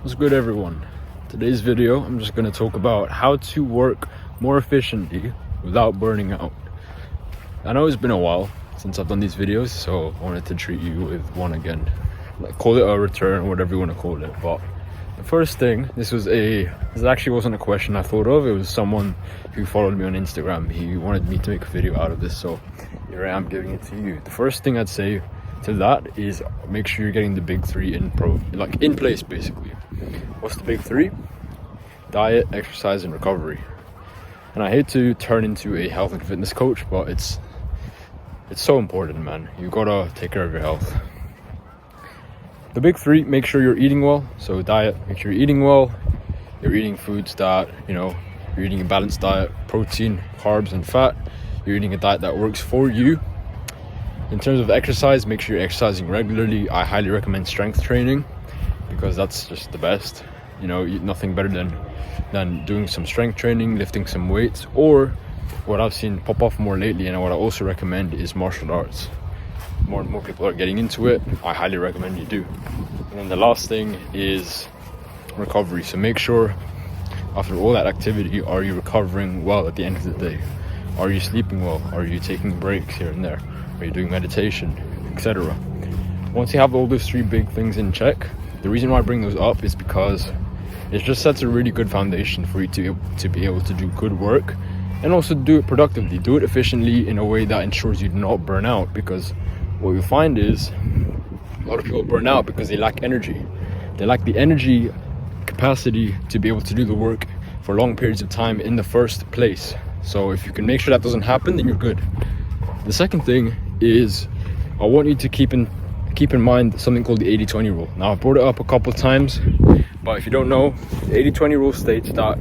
What's good, everyone? Today's video, I'm just going to talk about how to work more efficiently without burning out. I know it's been a while since I've done these videos, so I wanted to treat you with one again. Like, call it a return, whatever you want to call it. But the first thing, this actually wasn't a question I thought of. It was someone who followed me on Instagram. He wanted me to make a video out of this, so here I am giving it to you. The first thing I'd say to that is make sure you're getting the big three in place, basically. What's the big three? Diet, exercise, and recovery. And I hate to turn into a health and fitness coach, but it's so important, man. You gotta take care of your health. The big three: make sure you're eating well. So diet, make sure you're eating well. You're eating foods that, you're eating a balanced diet, protein, carbs, and fat. You're eating a diet that works for you. In terms of exercise, make sure you're exercising regularly. I highly recommend strength training because that's just the best. Nothing better than doing some strength training, lifting some weights, or what I've seen pop off more lately, and what I also recommend is martial arts. More and more people are getting into it. I highly recommend you do. And then the last thing is recovery. So make sure after all that activity, are you recovering well at the end of the day? Are you sleeping well? Are you taking breaks here and there? Are you doing meditation, etc.? Once you have all those three big things in check, the reason why I bring those up is because it just sets a really good foundation for you to be able to do good work, and also do it productively, do it efficiently in a way that ensures you do not burn out. Because what you find is a lot of people burn out because they lack energy. They lack the energy capacity to be able to do the work for long periods of time in the first place. So if you can make sure that doesn't happen, then you're good. The second thing is I want you to keep in mind something called the 80-20 rule. Now, I've brought it up a couple of times, but if you don't know, the 80-20 rule states that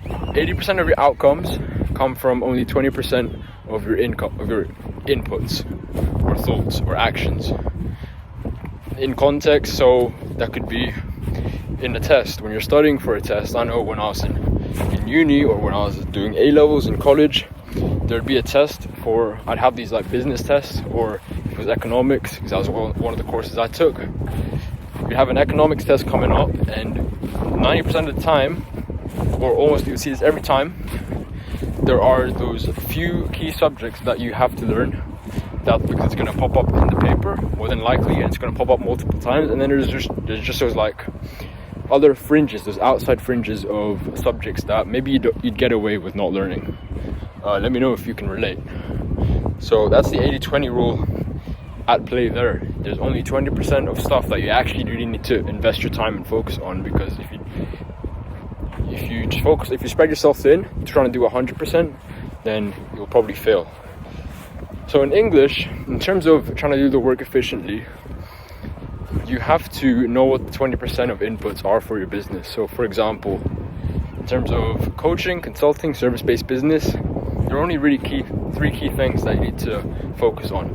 80% of your outcomes come from only 20% of your inputs or thoughts or actions. In context, so that could be in a test. When you're studying for a test, I know when I was in uni, or when I was doing A-levels in college, there'd be a test I'd have these like business tests, or if it was economics, because that was one of the courses I took. You have an economics test coming up, and 90% of the time, or almost, you see this every time, there are those few key subjects that you have to learn, that because it's going to pop up in the paper more than likely, and it's going to pop up multiple times. And then there's just those like other fringes, those outside fringes of subjects that maybe you'd get away with not learning. Let me know if you can relate. So that's the 80-20 rule at play there. There's only 20% of stuff that you actually really need to invest your time and focus on, because if you spread yourself thin trying to do 100%, then you'll probably fail. So in English, in terms of trying to do the work efficiently, you have to know what the 20% of inputs are for your business. So for example, in terms of coaching, consulting, service-based business, there are only really three key things that you need to focus on.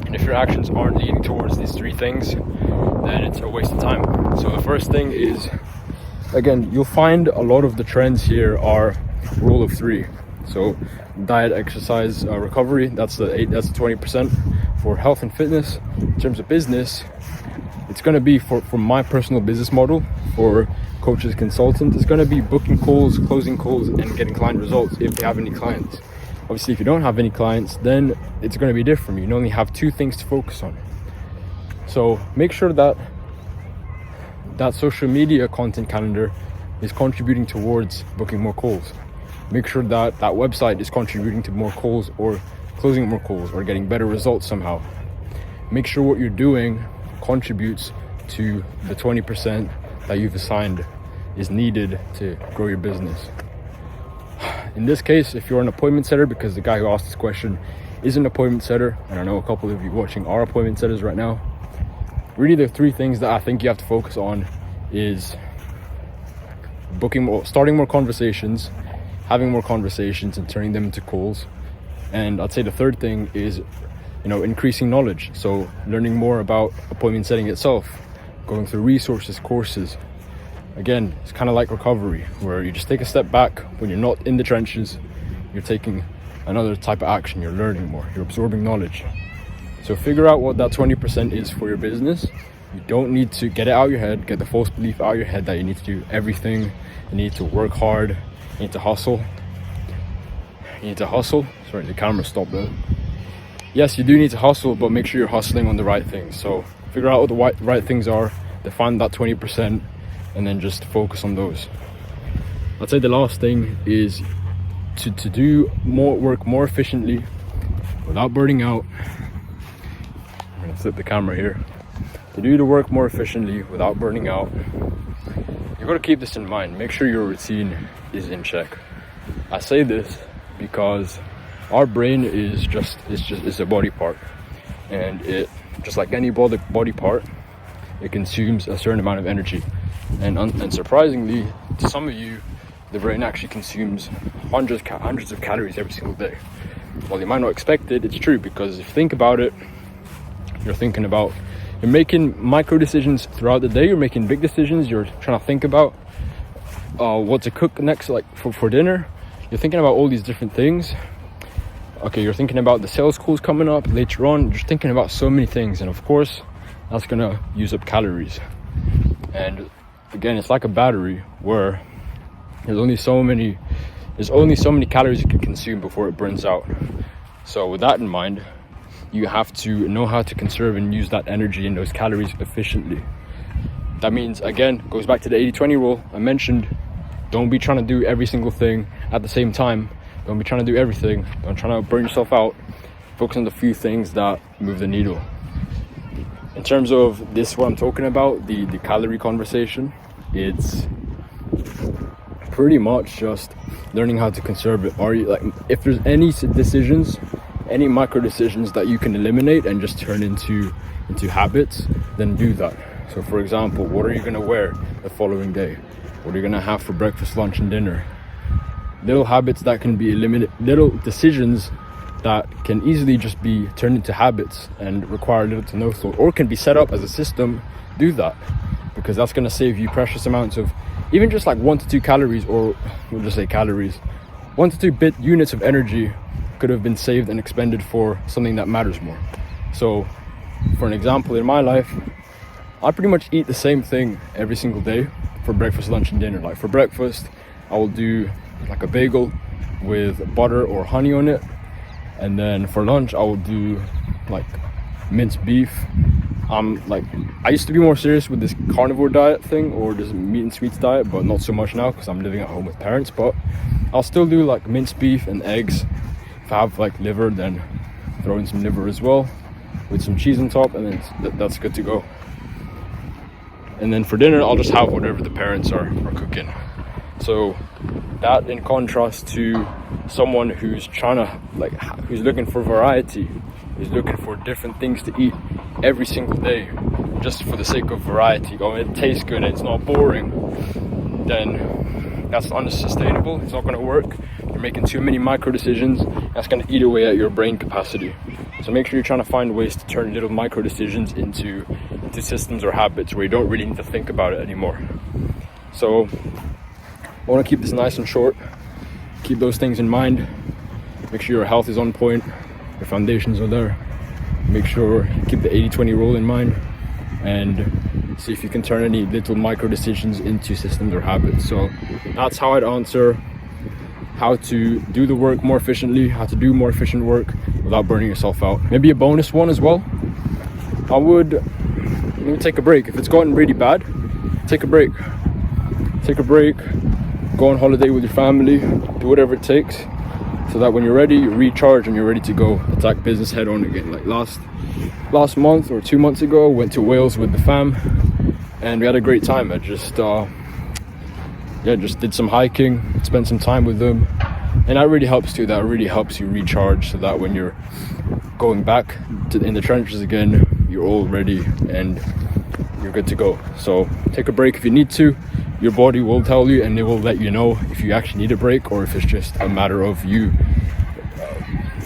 And if your actions aren't leading towards these three things, then it's a waste of time. So the first thing is, again, you'll find a lot of the trends here are rule of three. So diet, exercise, recovery, that's the 20%. For health and fitness, in terms of business, it's going to be for my personal business model, for coaches, consultants, it's going to be booking calls, closing calls, and getting client results if they have any clients. Obviously, if you don't have any clients, then it's going to be different. You only have two things to focus on. So make sure that social media content calendar is contributing towards booking more calls. Make sure that website is contributing to more calls, or closing more calls, or getting better results somehow. Make sure what you're doing contributes to the 20% that you've assigned is needed to grow your business. In this case, if you're an appointment setter, because the guy who asked this question is an appointment setter, and I know a couple of you watching are appointment setters right now, really the three things that I think you have to focus on is starting more conversations, having more conversations and turning them into calls. And I'd say the third thing is increasing knowledge. So learning more about appointment setting itself, going through resources, courses. Again, it's kind of like recovery, where you just take a step back when you're not in the trenches. You're taking another type of action, you're learning more, you're absorbing knowledge. So figure out what that 20% is for your business, You don't need to get it out of your head, get the false belief out of your head that you need to do everything. You need to work hard, you need to hustle. Sorry, the camera stopped there. Yes, you do need to hustle, but make sure you're hustling on the right things. So figure out what the right things are, define that 20%, and then just focus on those. I'd say the last thing is to do work more efficiently without burning out. I'm gonna flip the camera here. To do the work more efficiently without burning out, you've got to keep this in mind. Make sure your routine is in check. I say this because our brain is a body part, and it, just like any body part, it consumes a certain amount of energy. And surprisingly, to some of you, the brain actually consumes hundreds of calories every single day. While you might not expect it, it's true, because if you think about it, you're making micro decisions throughout the day. You're making big decisions. You're trying to think about what to cook next, like for dinner. You're thinking about all these different things. Okay, you're thinking about the sales calls coming up later on. You're thinking about so many things, and of course, that's gonna use up calories. And again, it's like a battery where there's only so many calories you can consume before it burns out. So with that in mind, you have to know how to conserve and use that energy and those calories efficiently. That means, again, goes back to the 80-20 rule I mentioned. Don't be trying to do every single thing at the same time. Don't be trying to do everything. Don't try to burn yourself out. Focus on the few things that move the needle. In terms of this, what I'm talking about, the calorie conversation, it's pretty much just learning how to conserve it. Are you, like, if there's any decisions, any micro decisions that you can eliminate and just turn into habits, then do that. So for example, what are you going to wear the following day? What are you going to have for breakfast, lunch, and dinner? Little habits that can be eliminated, little decisions that can easily just be turned into habits and require little to no thought, or can be set up as a system. Do that, because that's going to save you precious amounts of, even just like 1 to 2 calories, or we'll just say calories, 1 to 2 units of energy could have been saved and expended for something that matters more. So for an example, in my life, I pretty much eat the same thing every single day for breakfast, lunch, and dinner. Like for breakfast, I will do like a bagel with butter or honey on it, and then for lunch I will do like minced beef. I used to be more serious with this carnivore diet thing, or this meat and sweets diet, but not so much now because I'm living at home with parents. But I'll still do like minced beef and eggs. If I have like liver, then throw in some liver as well with some cheese on top, and then that's good to go. And then for dinner, I'll just have whatever the parents are cooking. So that, in contrast to someone who's who's looking for variety, who's looking for different things to eat every single day, just for the sake of variety. Oh, it tastes good, it's not boring. Then that's unsustainable. It's not going to work. You're making too many micro decisions. That's going to eat away at your brain capacity. So make sure you're trying to find ways to turn little micro decisions into systems or habits where you don't really need to think about it anymore. So I want to keep this nice and short. Keep those things in mind. Make sure your health is on point, your foundations are there. Make sure you keep the 80-20 rule in mind, and see if you can turn any little micro decisions into systems or habits. So that's how I'd answer how to do the work more efficiently, how to do more efficient work without burning yourself out. Maybe a bonus one as well. I would maybe take a break. If it's gotten really bad, take a break. Take a break, go on holiday with your family, do whatever it takes, so that when you're ready, you recharge and you're ready to go attack business head on again. Like last month or 2 months ago, went to Wales with the fam, and we had a great time. I just did some hiking, spent some time with them, and that really helps too. That really helps you recharge, so that when you're going back in the trenches again, you're all ready and you're good to go. So take a break if you need to. Your body will tell you, and it will let you know if you actually need a break, or if it's just a matter of you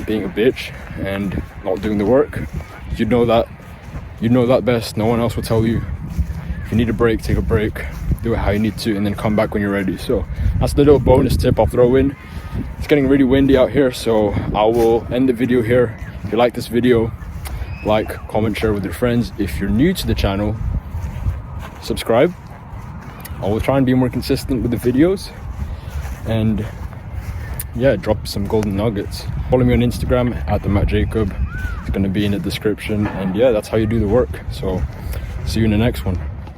being a bitch and not doing the work. You know that best. No one else will tell you. If you need a break, take a break, do it how you need to, and then come back when you're ready. So that's the little bonus tip I'll throw in. It's getting really windy out here, so I will end the video here. If you like this video, like, comment, share with your friends. If you're new to the channel, subscribe. I will try and be more consistent with the videos, and yeah, drop some golden nuggets. Follow me on Instagram at the Matt Jacob. It's going to be in the description, and yeah, that's how you do the work. So see you in the next one.